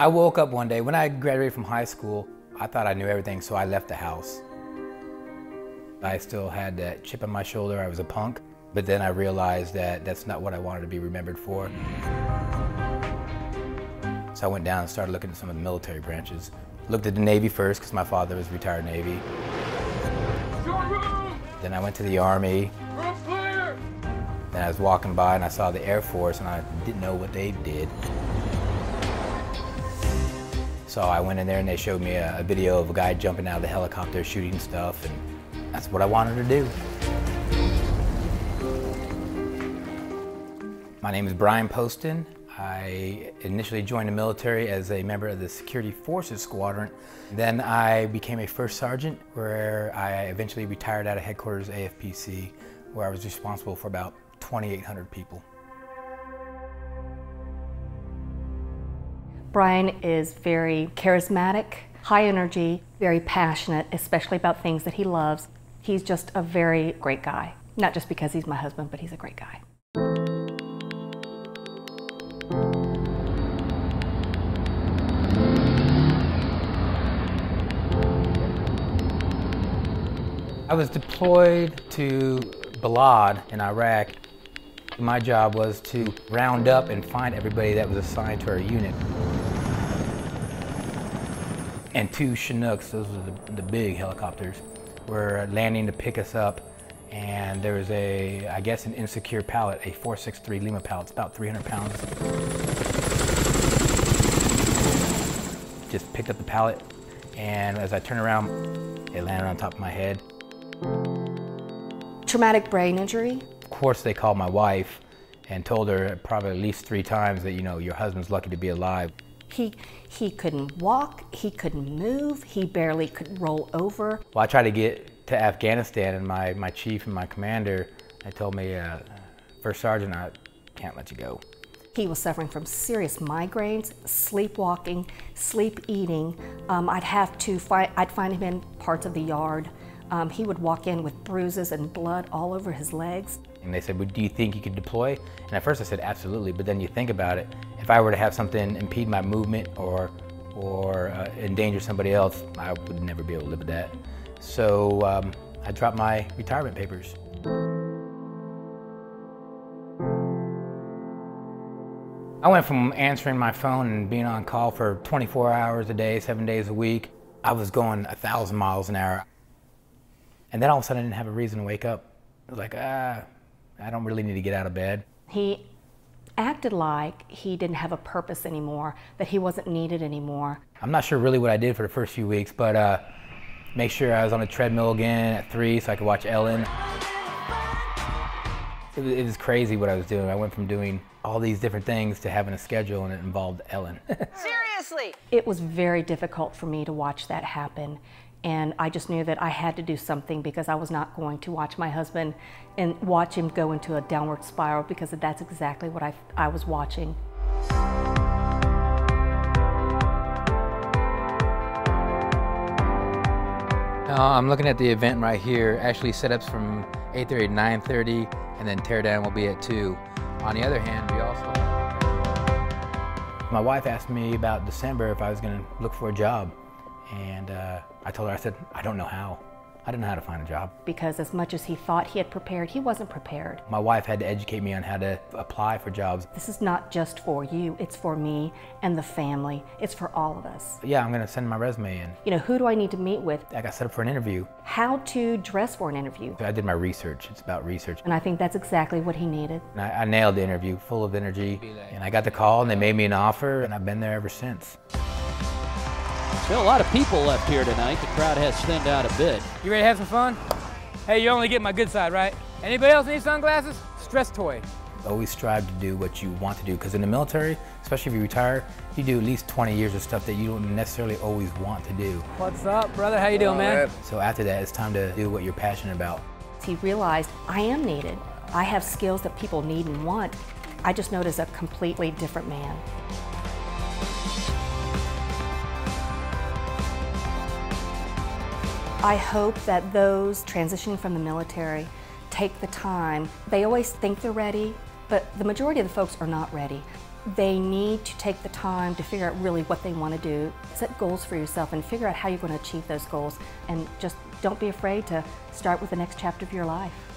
I woke up one day, when I graduated from high school, I thought I knew everything, so I left the house. I still had that chip on my shoulder, I was a punk, but then I realized that that's not what I wanted to be remembered for. So I went down and started looking at some of the military branches. Looked at the Navy first, because my father was retired Navy. Then I went to the Army. Then I was walking by and I saw the Air Force and I didn't know what they did. So I went in there and they showed me a video of a guy jumping out of the helicopter shooting stuff, and that's what I wanted to do. My name is Kim Posten. I initially joined the military as a member of the Security Forces Squadron. Then I became a first sergeant, where I eventually retired out of headquarters AFPC, where I was responsible for about 2,800 people. Brian is very charismatic, high energy, very passionate, especially about things that he loves. He's just a very great guy. Not just because he's my husband, but he's a great guy. I was deployed to Balad in Iraq. My job was to round up and find everybody that was assigned to our unit. And two Chinooks, those were the big helicopters, were landing to pick us up. And there was I guess an insecure pallet, a 463 Lima pallet. It's about 300 pounds. Just picked up the pallet, and as I turned around, it landed on top of my head. Traumatic brain injury. Of course, they called my wife and told her probably at least 3 times that, you know, your husband's lucky to be alive. He couldn't walk, he couldn't move, he barely could roll over. Well, I tried to get to Afghanistan, and my chief and my commander, they told me, First Sergeant, I can't let you go. He was suffering from serious migraines, sleepwalking, sleep eating. I'd find him in parts of the yard. He would walk in with bruises and blood all over his legs. And they said, well, do you think you could deploy? And at first I said, absolutely, but then you think about it. If I were to have something impede my movement or endanger somebody else, I would never be able to live with that. So I dropped my retirement papers. I went from answering my phone and being on call for 24 hours a day, 7 days a week. I was going 1,000 miles an hour. And then all of a sudden I didn't have a reason to wake up. I was like, I don't really need to get out of bed. He acted like he didn't have a purpose anymore, that he wasn't needed anymore. I'm not sure really what I did for the first few weeks, but make sure I was on the treadmill again at 3 so I could watch Ellen. It was crazy what I was doing. I went from doing all these different things to having a schedule, and it involved Ellen. Seriously? It was very difficult for me to watch that happen. And I just knew that I had to do something, because I was not going to watch my husband and watch him go into a downward spiral, because that's exactly what I was watching. I'm looking at the event right here. Actually, setups from 8:30 to 9:30, and then teardown will be at 2. On the other hand, we also... My wife asked me about December if I was going to look for a job. And I told her, I said, I don't know how. I didn't know how to find a job. Because as much as he thought he had prepared, he wasn't prepared. My wife had to educate me on how to apply for jobs. This is not just for you, it's for me and the family. It's for all of us. Yeah, I'm gonna send my resume in. You know, who do I need to meet with? I got set up for an interview. How to dress for an interview. I did my research, it's about research. And I think that's exactly what he needed. And I nailed the interview, full of energy. And I got the call and they made me an offer, and I've been there ever since. Still a lot of people left here tonight. The crowd has thinned out a bit. You ready to have some fun? Hey, you only get my good side, right? Anybody else need sunglasses? Stress toy. Always strive to do what you want to do, because in the military, especially if you retire, you do at least 20 years of stuff that you don't necessarily always want to do. What's up, brother? How you doing, man? So after that, it's time to do what you're passionate about. He realized, I am needed. I have skills that people need and want. I just noticed a completely different man. I hope that those transitioning from the military take the time. They always think they're ready, but the majority of the folks are not ready. They need to take the time to figure out really what they want to do. Set goals for yourself and figure out how you're going to achieve those goals, and just don't be afraid to start with the next chapter of your life.